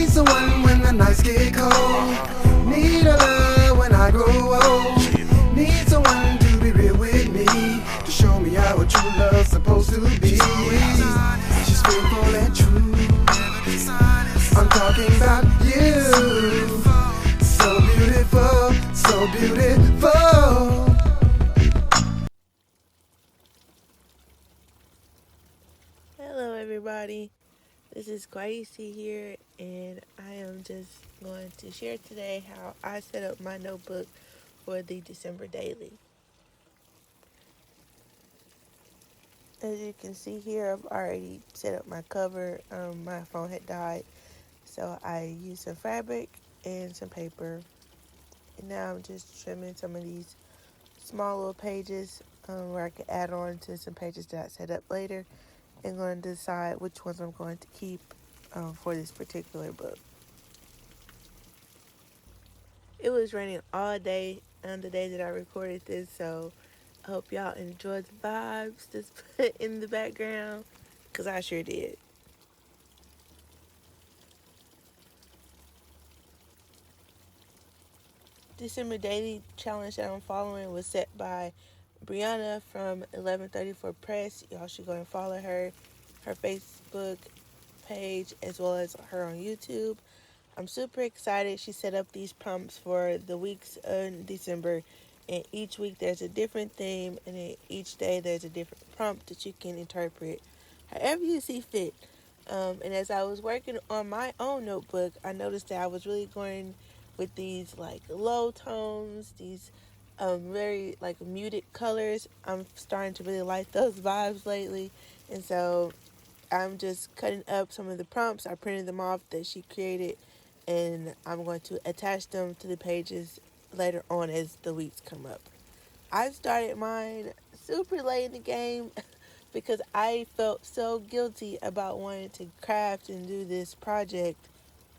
Someone when the nights get cold. Need a love when I grow old. Need someone to be real with me, to show me how a true love's supposed to be. She's faithful and true. I'm talking about you. So beautiful, so beautiful. Hello, everybody. This is Quaisi here, and I am just going to share today how I set up my notebook for the December daily. As you can see here, I've already set up my cover. My phone had died, so I used some fabric and some paper. And now I'm just trimming some of these small little pages where I can add on to some pages that I set up later, and going to decide which ones I'm going to keep for this particular book. It was raining all day on the day that I recorded this, so I hope y'all enjoyed the vibes that's put in the background, because I sure did. December daily challenge that I'm following was set by Brianna from 1134 Press. Y'all should go and follow her Facebook page, as well as her on YouTube. I'm super excited. She set up these prompts for the weeks in December, and each week there's a different theme, and then each day there's a different prompt that you can interpret however you see fit. And as I was working on my own notebook, I noticed that I was really going with these like low tones, these very like muted colors. I'm starting to really like those vibes lately, and so I'm just cutting up some of the prompts. I printed them off that she created, and I'm going to attach them to the pages later on as the weeks come up. I started mine super late in the game because I felt so guilty about wanting to craft and do this project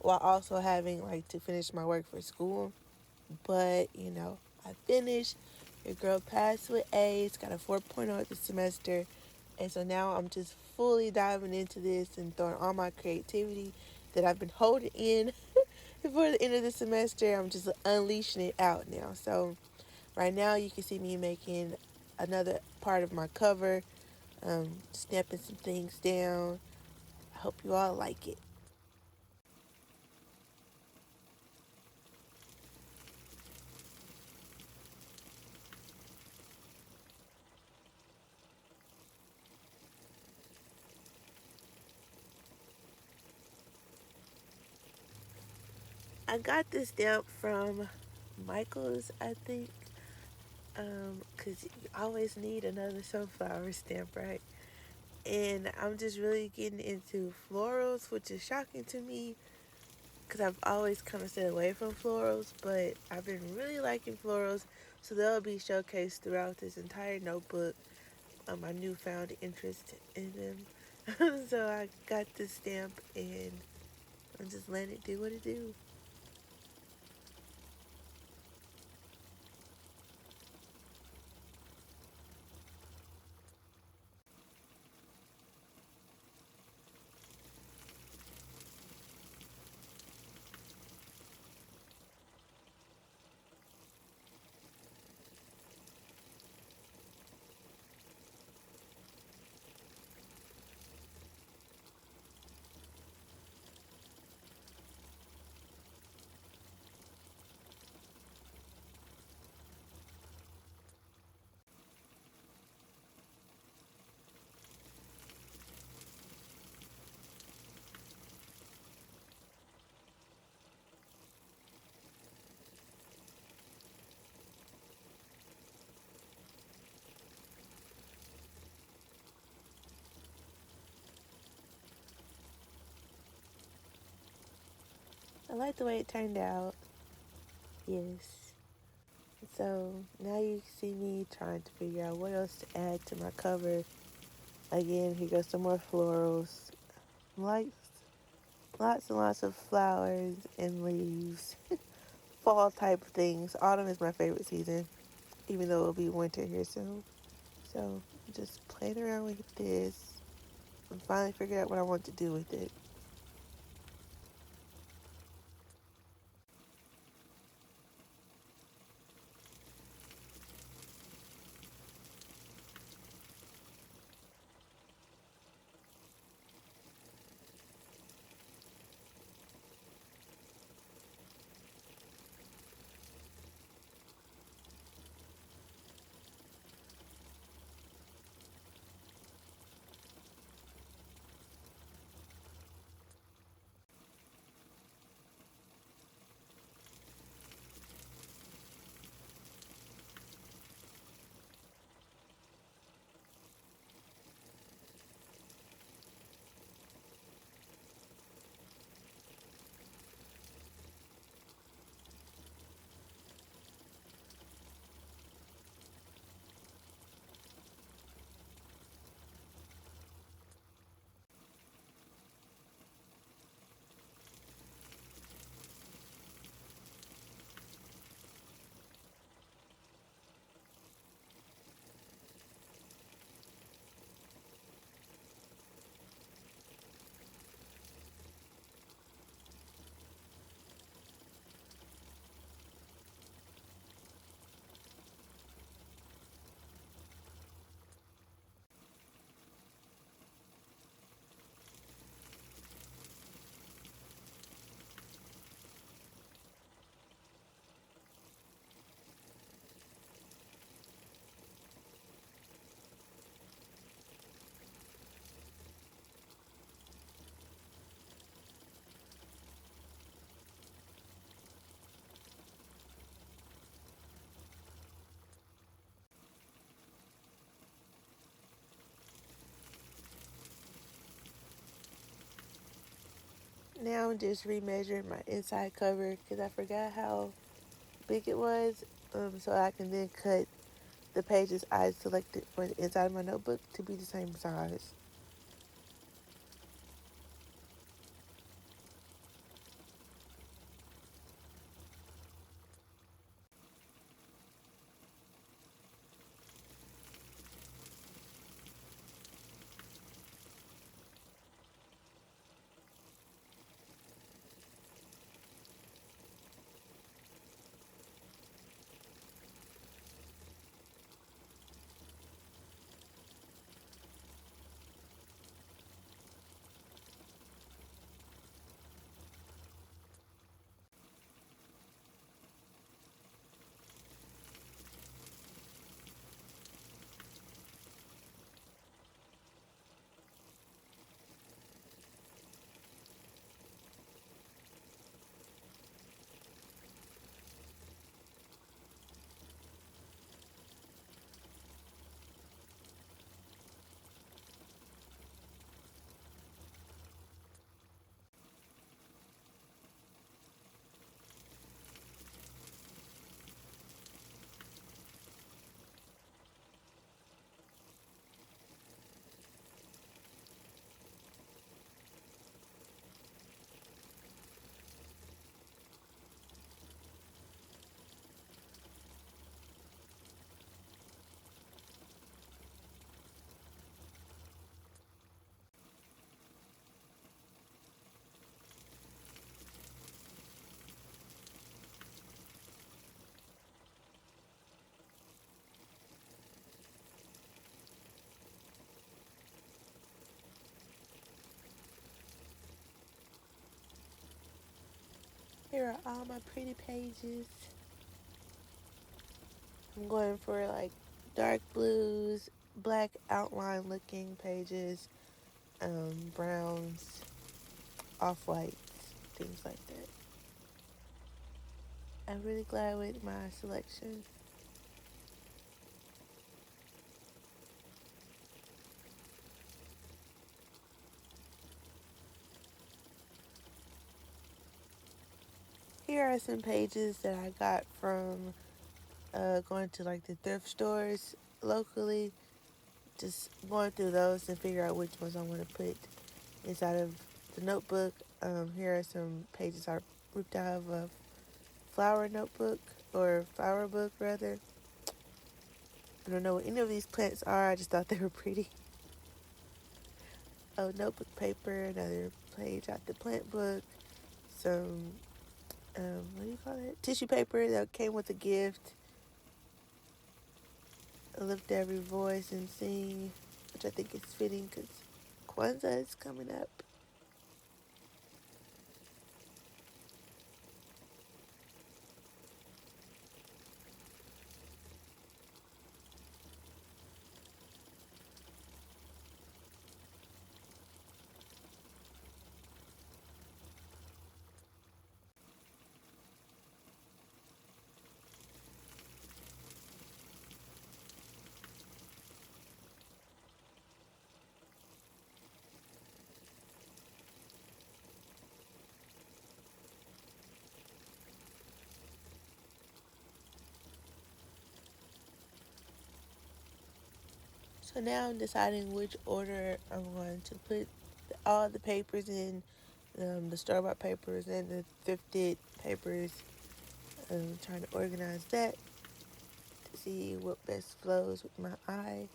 while also having like to finish my work for school. But I finished. Your girl passed with A's, got a 4.0 at the semester, and so now I'm just fully diving into this and throwing all my creativity that I've been holding in before the end of the semester. I'm just unleashing it out now. So right now you can see me making another part of my cover, snapping some things down. I hope you all like it. I got this stamp from Michael's, I think, because you always need another sunflower stamp, right? And I'm just really getting into florals, which is shocking to me because I've always kind of stayed away from florals, but I've been really liking florals, so they'll be showcased throughout this entire notebook. My newfound interest in them. So I got this stamp, and I'm just letting it do what it do. I like the way it turned out. Yes. So now you see me trying to figure out what else to add to my cover. Again, here goes some more florals. Like lots and lots of flowers and leaves. Fall type of things. Autumn is my favorite season, even though it'll be winter here soon. So just playing around with this and finally figured out what I want to do with it. Now I'm just remeasuring my inside cover because I forgot how big it was, so I can then cut the pages I selected for the inside of my notebook to be the same size. Here are all my pretty pages. I'm going for like dark blues, black outline looking pages, browns, off whites, things like that. I'm really glad with my selection. Here are some pages that I got from going to like the thrift stores locally. Just going through those and figure out which ones I want to put inside of the notebook. Here are some pages I ripped out of a flower notebook or flower book rather. I don't know what any of these plants are. I just thought they were pretty. Oh, notebook paper, another page out the plant book, some what do you call it? Tissue paper that came with a gift. I lift every voice and sing, which I think is fitting because Kwanzaa is coming up. So now I'm deciding which order I'm going to put all the papers in, the store-bought papers and the thrifted papers. I'm trying to organize that to see what best flows with my eye.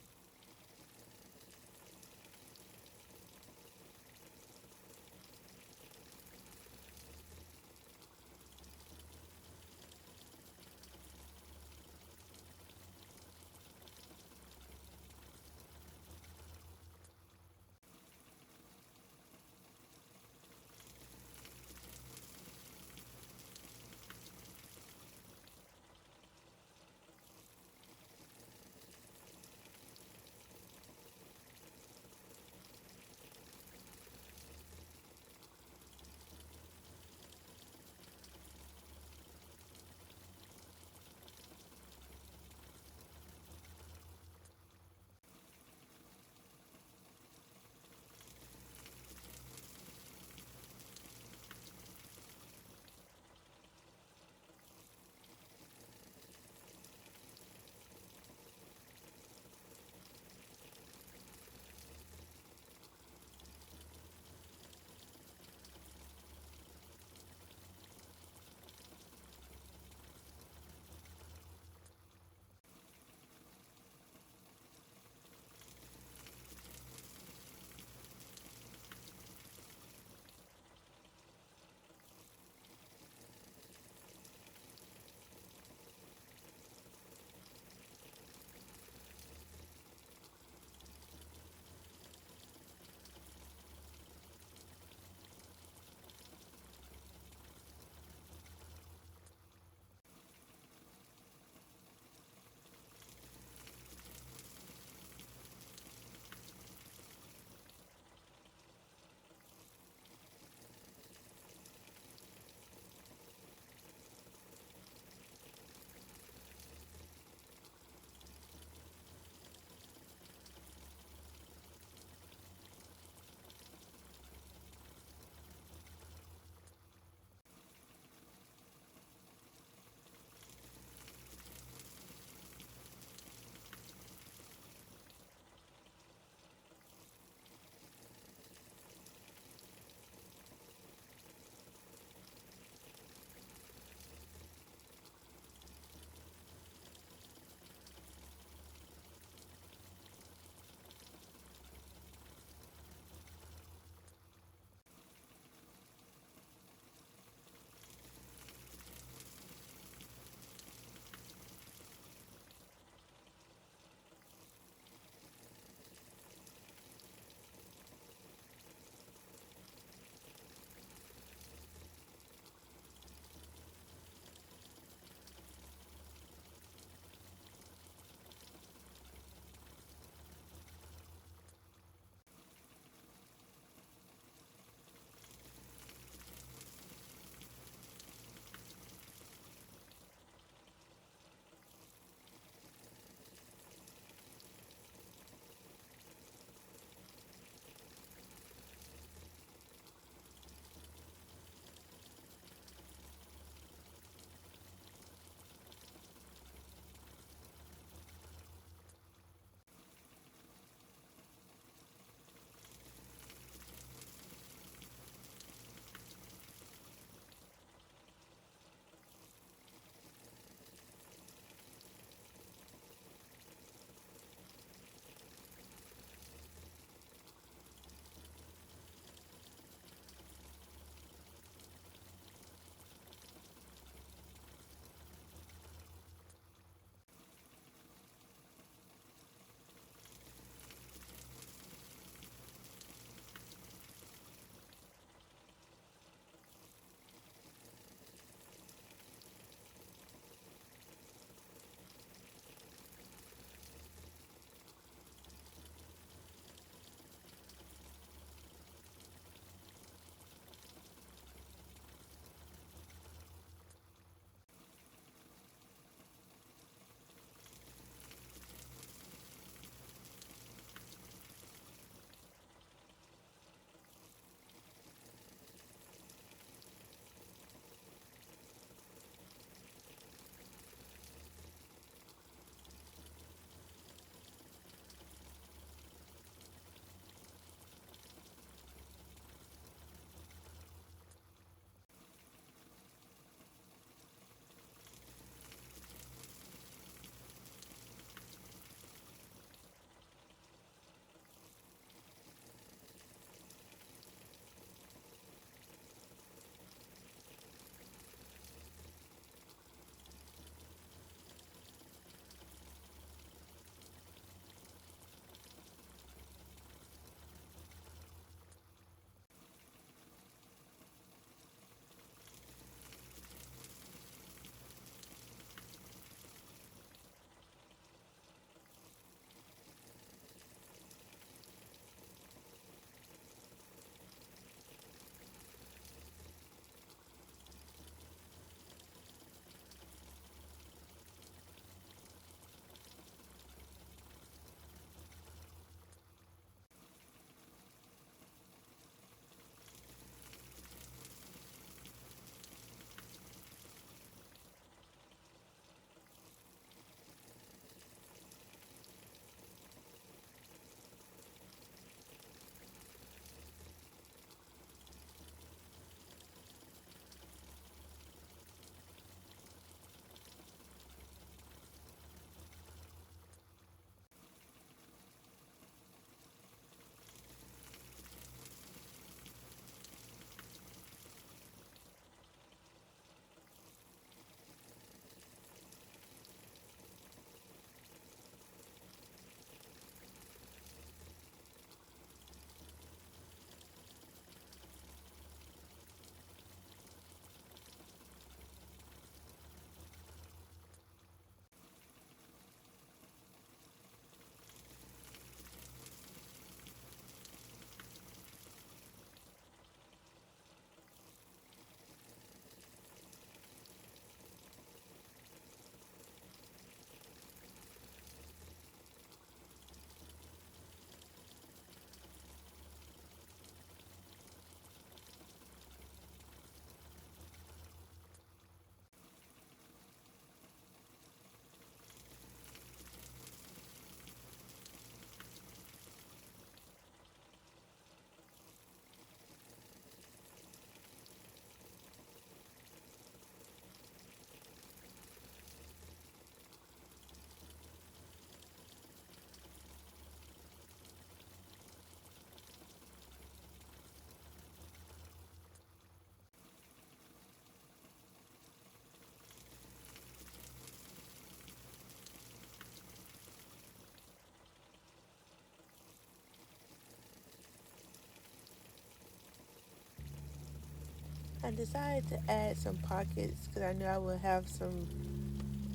I decided to add some pockets because I knew I would have some,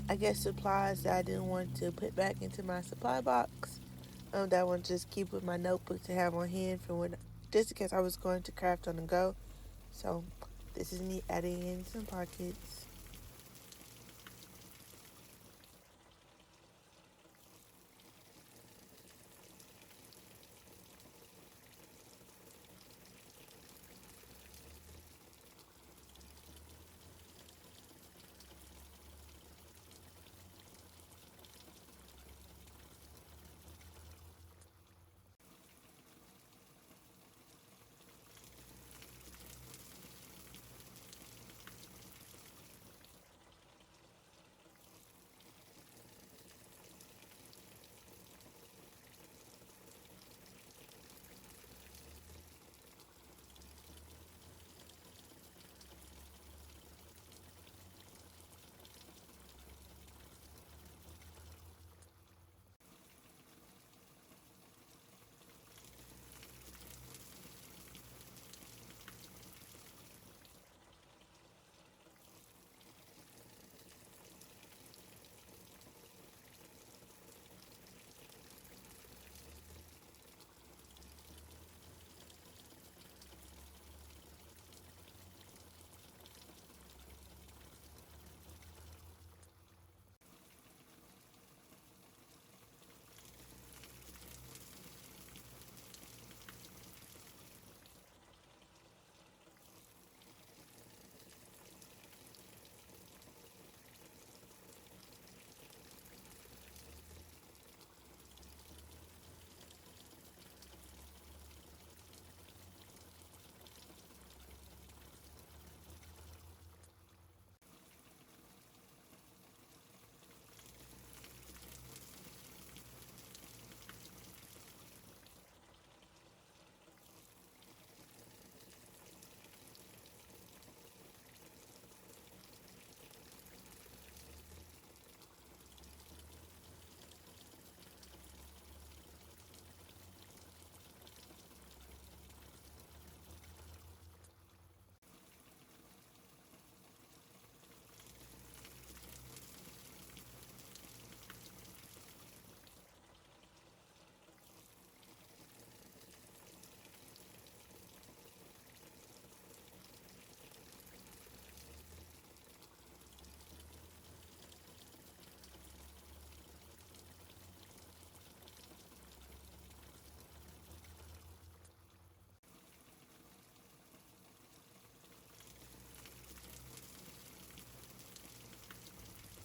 I guess, supplies that I didn't want to put back into my supply box. That I want to just keep with my notebook to have on hand for when, just in case I was going to craft on the go. So this is me adding in some pockets.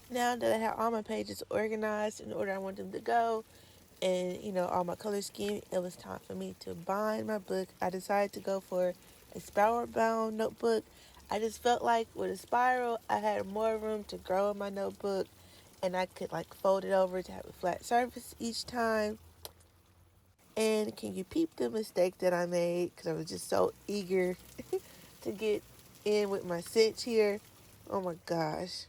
Now that I have all my pages organized in order I want them to go, and all my color scheme, it was time for me to bind my book. I decided to go for a spiral bound notebook. I just felt like with a spiral I had more room to grow in my notebook, and I could like fold it over to have a flat surface each time. And can you peep the mistake that I made, because I was just so eager to get in with my cinch here. Oh my gosh.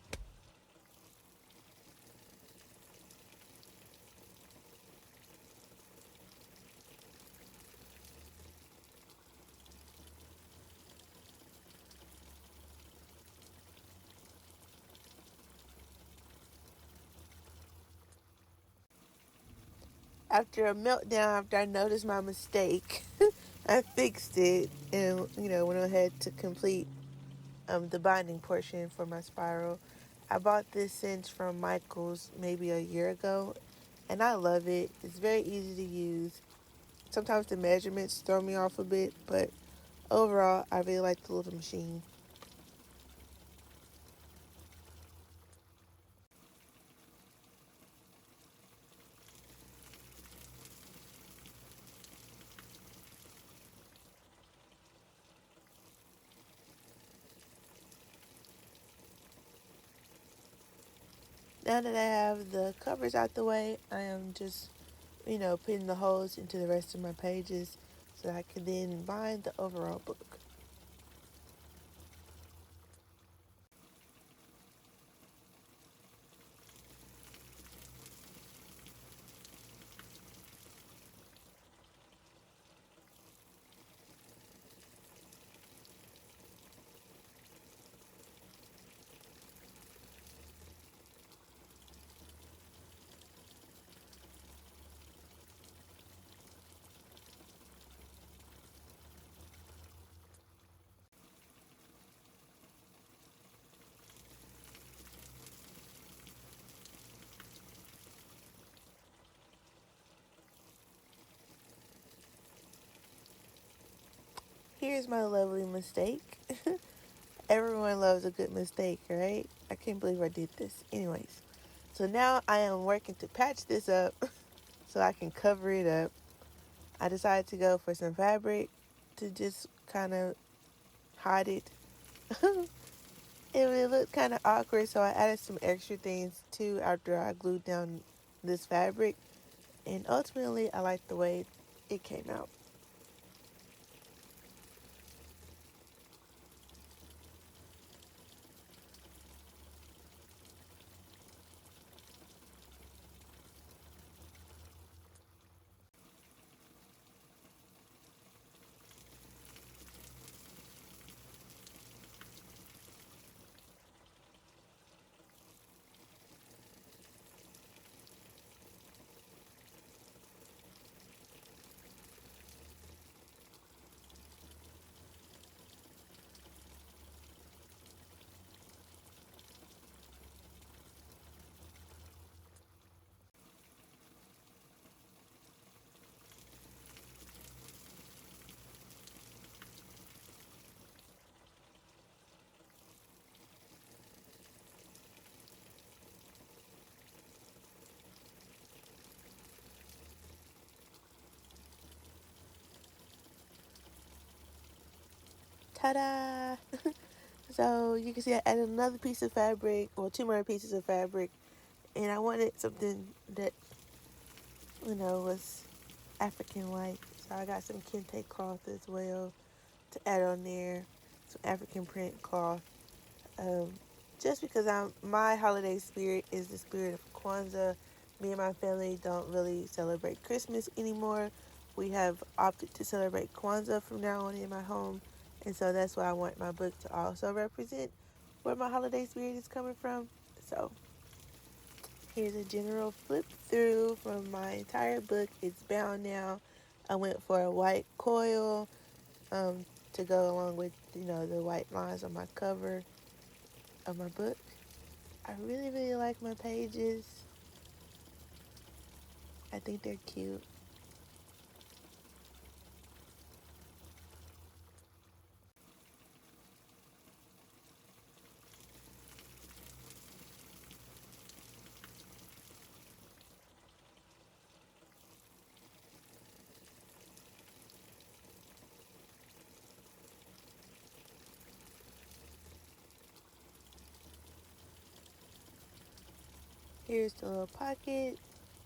After a meltdown, after I noticed my mistake, I fixed it and went ahead to complete the binding portion for my spiral. I bought this cinch from Michaels maybe a year ago, and I love it. It's very easy to use. Sometimes the measurements throw me off a bit, but overall, I really like the little machine. Now that I have the covers out the way, I am just, putting the holes into the rest of my pages so I can then bind the overall book. here's my lovely mistake. Everyone loves a good mistake, right? I can't believe I did this. Anyways, so now I am working to patch this up so I can cover it up. I decided to go for some fabric to just kind of hide it. It looked kind of awkward, so I added some extra things too after I glued down this fabric. And ultimately, I like the way it came out. Ta-da! So you can see I added another piece of fabric, well, two more pieces of fabric, and I wanted something that, was African-like. So I got some kente cloth as well to add on there, some African print cloth. Um, just because my holiday spirit is the spirit of Kwanzaa. Me and my family don't really celebrate Christmas anymore. We have opted to celebrate Kwanzaa from now on in my home, and so that's why I want my book to also represent where my holiday spirit is coming from. So here's a general flip through from my entire book. It's bound now. I went for a white coil to go along with the white lines on my cover of my book. I really, really like my pages. I think they're cute. Here's the little pocket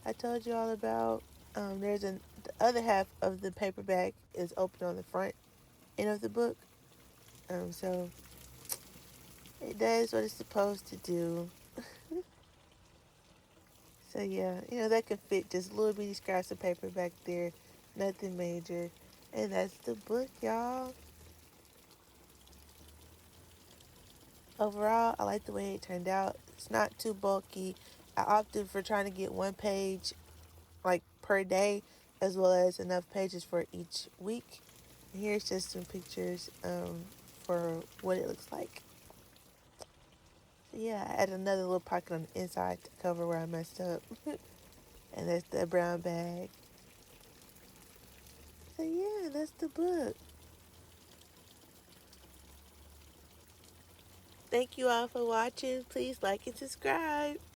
I told you all about. The other half of the paperback is open on the front end of the book. So it does what it's supposed to do. So yeah, that could fit just little bitty scraps of paper back there. Nothing major. And that's the book, y'all. Overall, I like the way it turned out. It's not too bulky. I opted for trying to get one page like per day, as well as enough pages for each week. And here's just some pictures for what it looks like. So yeah, I added another little pocket on the inside to cover where I messed up. And that's the brown bag. So yeah, that's the book. Thank you all for watching. Please like and subscribe.